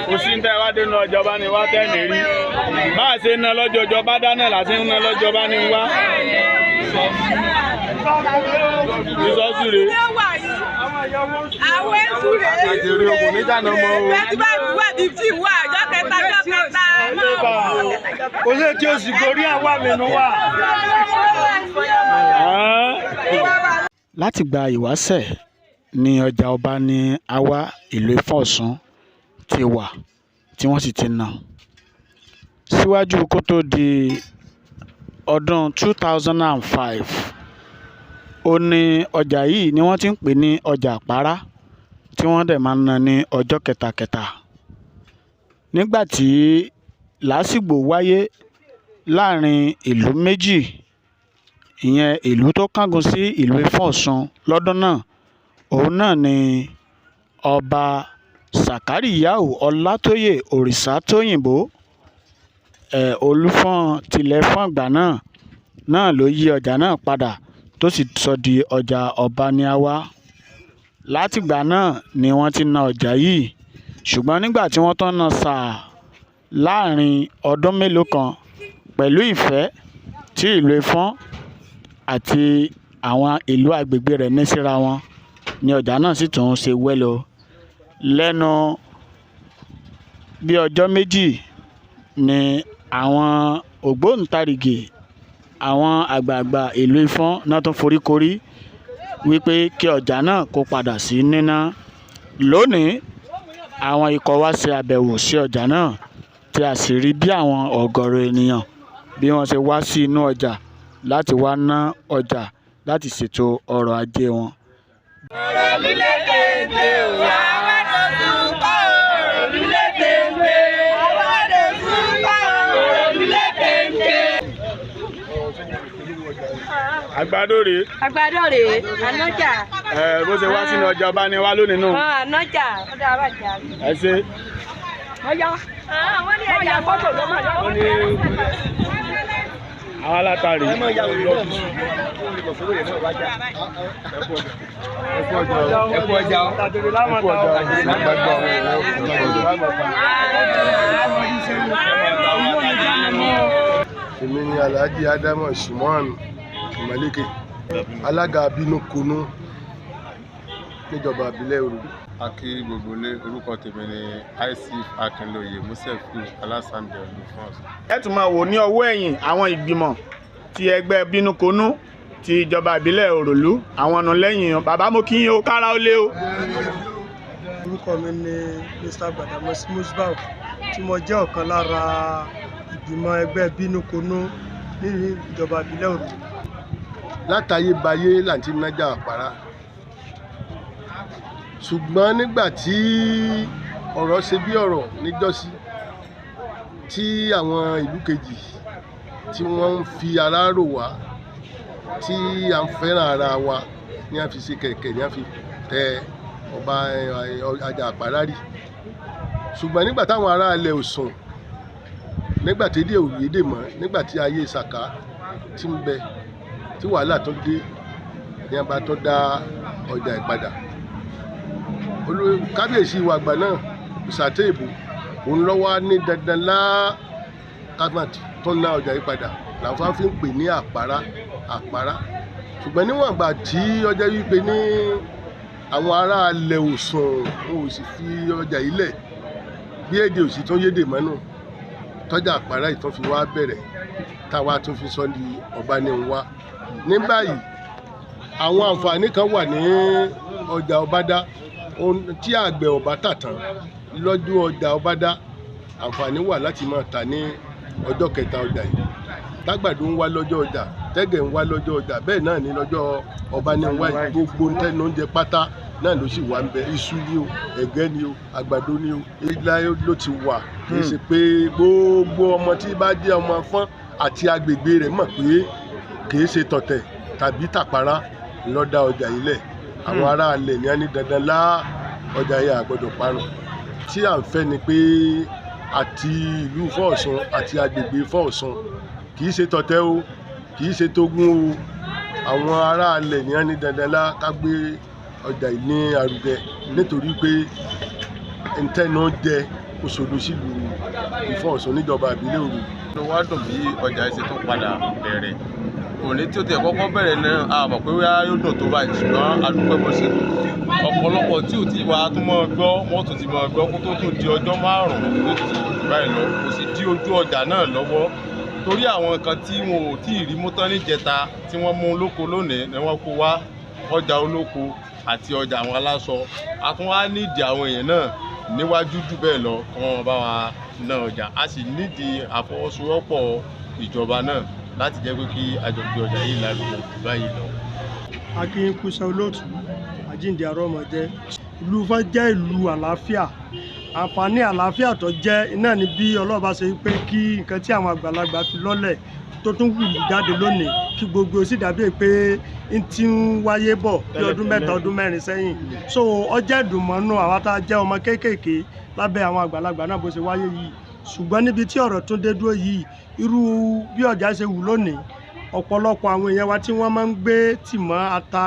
kò sí tẹ́ wá dénú ọjọ́ba ni wá tẹ́ẹ̀nì rí bá a ṣe ń ná lọ́jọ́ ọjọ́ba dáná láti ń ná lọ́jọ́ba ni wá. ìsọ́sù rè àwọn èsù rè àjèrè òkò níjànà mọ́ o. bẹ́ẹ̀ bá wà ní tí wà ọjọ́ kẹta. kò lè tí o sì gorí àwa mẹ́nu wà. láti gba ìwáṣẹ̀ ní ọjà ọba ní Awa ìlú Ifon Osun ti wà tí wọ́n sì ti ná síwájú kó tó di ọdún 2005 ó ní ọjà yìí ni wọ́n ti ń pè ní ọjà àpárá tí wọ́n dẹ̀ máa ń ná ní ọjọ́ kẹtàkẹtà nígbà tí làásìgbò wáyé láàrin ìlú méjì ìyẹn ìlú tó kángun sí ìlú Ifon Osun lọ́dún náà òun náà ni ọba Sàkárìyáù Ọlátóyè Òrìṣàtóyìnbó Olúfọ́n tilẹ̀ fún ìgbà náà ló yí ọjà náà padà tó sì sọ di ọjà ọba ní Awa. látìgbà náà ni wọ́n ti ná ọjà yìí ṣùgbọ́n nígbà tí wọ́n tán ná sáà láàrin ọdún mélòó kan pẹ̀lú ìfẹ́ tí ìlú Ifon àti àwọn ìlú agbègbè rẹ̀ ní síra wọn ni ọjà náà sì tún ṣe wẹ́lọ lẹ́nu bí ọjọ́ méjì ni àwọn ògbóǹtarìgì àwọn àgbààgbà ìlú Ifon náà tún foríkorí wípé kí ọjà náà kó padà sí níná. lónìí àwọn ikọ̀ wá ṣe àbẹ̀wò sí ọjà náà tí a sì rí bí àwọn ọ̀gọ̀rọ̀ ènìyàn bí wọ́n ṣe wá sí inú ọjà láti wá ná ọjà láti ṣètò ọrọ̀ ajé wọn. ọ̀rọ̀ mi lè kéde o àwa tó tún kọ́ ọ̀rọ̀ mi lè kéde àwa tó tún kọ́ ọ̀rọ̀ mi lè kéde. àgbàdo rèé. àgbàdo rèé ànájà. bó ṣe wá sínú ọjà ọba ni wá lónìí nù. ànájà ó dáa bàjẹ́ àbí. ẹ ṣe. ọyá wọ́n ní ẹ̀yà fọ́tò ló máa yọ. àwọn alátàrí. èmi ni Alhaji Adamu Shimon Malike alága Abínúkonú níjọba ìbílẹ̀ Òrùlú. a kí gbogbo ilé, orúkọ tèmi ni Isif Akínlóye Musefu alásàndẹ Ifon Osun. ẹ tún máa wò ní ọwọ́ ẹ̀yìn àwọn ìgbìmọ̀ ti ẹgbẹ́ Abínúkonú ti ìjọba ìbílẹ̀ Òrùlú àwọn ọ̀nà lẹ́yìn bàbá mo kí yín o kára ó lé o. orúkọ mi ni Mr. Gbadamosi Musbau tí mo jẹ́ ọ̀kan lára ìgbìmọ̀ ẹgbẹ́ Abínúkonú ní ìjọba ìbílẹ̀ Òrùlú. látayébáyé láti nájà àpárá ṣùgbọ́n nígbà tí ọ̀rọ̀ ṣe bí ọ̀rọ̀ níjọ́sí tí àwọn ìlú kejì tí wọ́n ń fi ara rò wá tí à ń fẹ́ràn ara wa ní a fi ṣe kẹ̀kẹ́ ní a fi tẹ ọba ajá àpárá rí ṣùgbọ́n nígbà táwọn ará ilẹ̀ ò sùn nígbà tí èdè òyédè mọ́ nígbà tí ayé Sàká tí ń bẹ tí wàhálà tó dé ní a bá tó dá ọjà ìpadà kábíyèsí wa àgbà náà ìsàtẹ́ ìbò òun lọ́wọ́ ní dandan lá kábíyèsí tó ná ọjà yìí padà làwọn fi ń pè ní àpárá ṣùgbọ́n níwọ̀n àgbà tí ọjà yìí pé ní àwọn ará alẹ̀ òsùn wọn ò sì fi ọjà yìí lẹ̀ bí èdè òsì tó yédè mọ́nù tọ́jà àpárá ìtàn fi wá bẹ̀rẹ̀ táwa tó fi sọ di ọba ní wa ní báyìí àwọn àǹfààní kan wà ní ọjà ọbádá tí àgbẹ̀ ọba tà tán lọ́jọ́ ọjà ọbádá àǹfààní wà láti máa tà ní ọjọ́ kẹta ọjà yìí tágbàdo ń wá lọ́jọ́ ọjà tẹ́gẹ̀ ń wá lọ́jọ́ ọjà bẹ́ẹ̀ náà ní lọ́jọ́ ọba ní wá gbogbo ntẹ́nu oúnjẹ pátá náà ló sì wà ń bẹ iṣu ni o ẹ̀gẹ́ ni o àgbàdo ni o ilá ló ti wà kì í ṣe pé gbogbo ọmọ tí bá jẹ́ ọmọ Ifon àti agbègbè rẹ̀ mọ̀ pé kì í ṣe tọ̀tẹ̀ tàbí tàpárá lọ́dá ọjà yìí lẹ̀ àwọn ará alẹ̀ ní a ní dandan lá ọjà yìí àgbọ̀dọ̀ parun tí à ń fẹ́ ni pé àti ìlú Ifon Osun àti agbègbè Ifon Osun kì í ṣe tọ̀tẹ̀ o kì í ṣe tógún o àwọn ará alẹ̀ ní a ní dandan lá ká gbé ọjà yìí ní arugẹ nítorí pé ntẹ́nu jẹ òṣòdò sílùú Ifon Osun níjọba ìbílẹ̀ Òru. Inú wa dùn bí ọjà ẹsẹ̀ tó padà bẹ̀rẹ̀. Òní tí ó tẹ̀ kọ́kọ́ bẹ̀rẹ̀ náà a mọ̀ pé yóò dùn tó báyìí, ṣùgbọ́n a dúpẹ́ bó ṣe dùn. Ọ̀pọ̀lọpọ̀ tí ò tí wà á tún mọ́ gbọ́ wọ́n tún ti mọ́ gbọ́ kó tó tún di ọjọ́ 5 ló ti jù báyìí lọ. Kò sì dí ojú ọjà náà lọ́wọ́ torí àwọn nǹkan tí wọn ò tí ì rí mú tán níjẹta tí wọ́n mú lóko lónìí ni wọ́n kó wá ọjà olóko àti ọjà àwọn aláṣọ. A tún wá nídìí àwọn èèyàn náà níwájú jù bẹ́ẹ̀ lọ kí wọ́n bá wa ná ọjà. A sì nídìí àfọwọ́sowọ́pọ̀ ìjọba náà láti jẹ́ pé kí àjọgbé ọjà yìí lárugẹ báyìí lọ. akínkúṣẹ́ olóòtú àjíǹde àrọ́mọdé ìlú Ifon jẹ́ ìlú àlàáfíà. Àǹfààní àlàáfíà tó jẹ́ iná ni bí ọlọ́ọ̀bá ṣe pé kí nǹkan tí àwọn àgbàlagbà fi lọ́lẹ̀ tó tún wù jáde lónìí kí gbogbo sì dàbí pé n ti ń wáyé bọ̀ bí ọdún 3 ọdún 4 sẹ́yìn. So ọjọ́ ìdùnmọ́nú àwa tá a jẹ́ ọmọ kéékèèké lábẹ́ àwọn àgbàlagbà náà bó ṣe wáyé yìí. Ṣùgbọ́n níbi tí ọ̀rọ̀ tún dé dúró yìí, irú bí ọjà ṣe wù lónìí, ọ̀pọ̀lọpọ̀ àwọn èèyàn wa tí wọ́n máa ń gbé tìmọ́ ata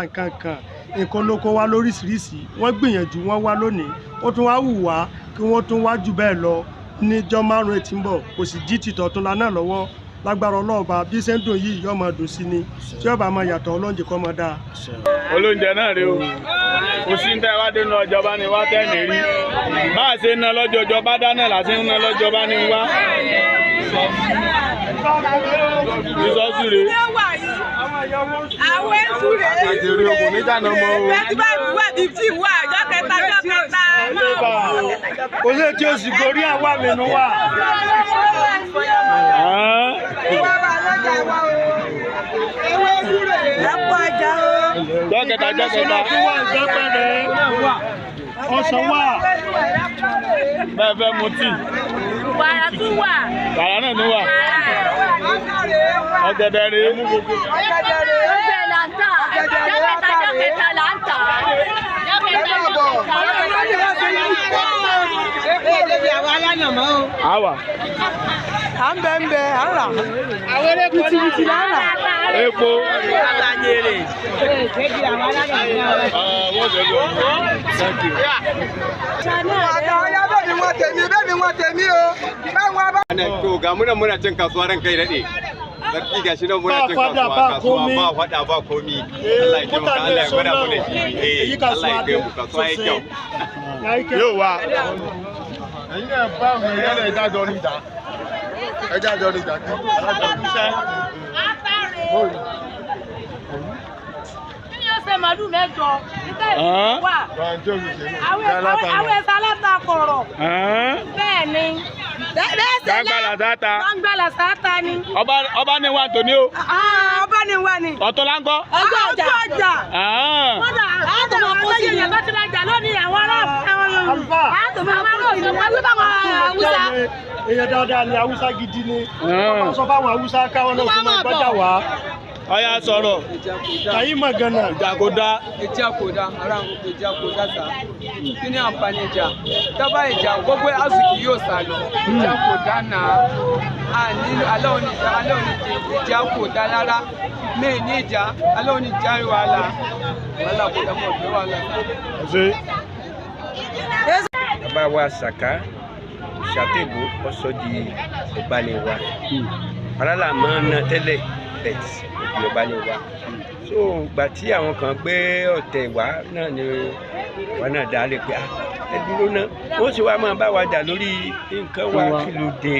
nǹkan olóko wá lóríṣiríṣi, wọ́n gbìyànjú wọ́n wá lónìí. Ó tún wá wù wá kí wọ́n tún wá jù bẹ́ẹ̀ lọ níjọ́ 5 tí ń bọ̀. Kò sì dí títọ̀ tún lánàá lọ́wọ́ lágbára ọlọ́ọ̀ba bí ṣe ń dùn yìí yóò máa dùn sí ni tí ọba máa yàtọ̀ ọlọ́njẹ kọ́ máa dáa. olóúnjẹ náà rèé o kò sí ní tẹ́ wá dénú ọjọ́ bá ní wá tẹ́ẹ̀nì rí bá a ṣe ń ná lọ́jọ́ ọjọ́ bá dáná láti ń ná lọ́jọ́ bá ní wá. ìsọ́sù rèé. àwọn èsù rèé. àjèrè ògùn níjà náà mọ́ o. 25 wà 50 wà ọjọ́ kẹta. kò lè tí o sì gorí àwa mi nù wá. Jọ́kẹta. Ọsàn wà. Bẹ́ẹ̀ fẹ́ mu tíì. Wàrà tún wà. Wàrà náà tún wà. Ọ̀gẹ̀dẹ̀ rèé. Ọ̀gẹ̀dẹ̀ là ń tà. Jọ́kẹta là ń tà. Àwà. À ń bẹ à ń rà. Àwọn eré kùtìkùtì là ń rà. Epo. Muna cin kasuwa ran kai daɗe. Sarki ga shi nan muna cin kasuwa ba faɗa ba komi. Allah ya taimaka, Allah ya gwada mu da shi. Allah ya kai mu kasuwa ya kyau. Yóò wá. Ẹ̀yin náà bá mi yẹn lè dájọ́ ní ìjà. Ẹ dájọ́ ní ìjà kí alájọ ìṣẹ́. Màlúù mẹ́jọ níta ìlú wà àwọn ẹ̀sà alátakọ̀rọ̀ bẹ́ẹ̀ ni Gbàngbàlà sáta. Gbàngbàlà sáta ni. Ọba ní wa tòní o. Ọba ní wa ni. Ọ̀tọ̀ la ń kọ́. Ọjọ́ ọjà. Kódà àtọ̀mọ̀ kó sí ìyẹn tó ti rajà lónìí àwọn aráàlú Yorùbá. Àtọ̀mọ̀ àwọn aráàlú Yorùbá bá wọn Haúsá. Èèyàn dáadáa ni Haúsá gidi ni. Wọ́n sọ fáwọn Haúsá káwọn náà fún máa gbọ́dọ̀ wá. Ọya sọ̀rọ̀. Kàyí magana. Ìjà kò dá. Ìjà kò dá, ara ń kò ìjà kò dá sá. Kí ni àǹfààní ìjà? Tábà ìjà gbogbo àsìkò yóò sá lọ. Ìjà kò dá náà. Alẹ́ òní ìjà kò dá rárá. Mí ní ìjà, alẹ́ òní ìjà rí wàhálà. Wàhálà kò dá mọ̀ pé wàhálà. Bàbá wa Sàká Ṣàtẹ̀bù ọ̀sọ́ di ìbániwa. Àrálà máa ń ná tẹ́lẹ̀ Yorùbá ni wa so gbà tí àwọn kan gbé ọ̀tẹ̀ wá náà ni wọn náà dá lé pé ẹ dúró náà wọ́n sì wá máa bá wa jà lórí nǹkan wa kí ló dé.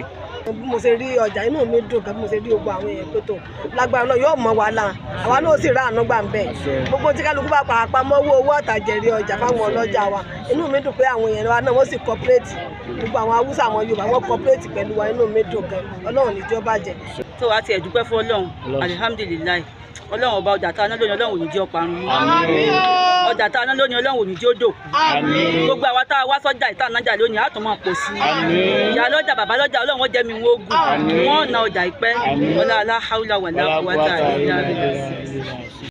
bí mo ṣe rí ọjà inú mi dùn gan bí mo ṣe rí gbogbo àwọn èèyàn tó tó lágbára náà yóò mọ wàhálà àwa náà sì rà àánú gbà ń bẹ gbogbo tí kálukú bá pàápàá owó ọ̀tàjẹ̀rẹ̀ ọjà fáwọn ọlọ́jà wa inú mi dùn pé àwọn èèyàn wa náà wọ́n sì kọ́pẹ́rẹ́tì gbogbo àwọn Haúsá àwọn Yorùbá wọ́n kọ́pẹ́rẹ́tì pẹ̀lú wa inú mi dùn gan Ọlọ́run níjọ́ bàjẹ́. tó a ti ẹ̀ dúpẹ́ fún Ọlọ́run alihamudulilayi Ọlọ́run ọba ọjà tá a ná lónìí Ọlọ́run ò ní jẹ́ ó parun ọjà tá a ná lónìí Ọlọ́run ò ní jẹ́ ó dòkú gbogbo àwa tá a wá sọ́jà ìta nájà lónìí á tún máa pọ̀ sí ìyá lọ́jà bàbá lọ́jà Ọlọ́run ó jẹ́ mi wọ́n gùn wọ́n na ọjà ìpẹ́ ọlá aláhàúlà wà láwùwátà.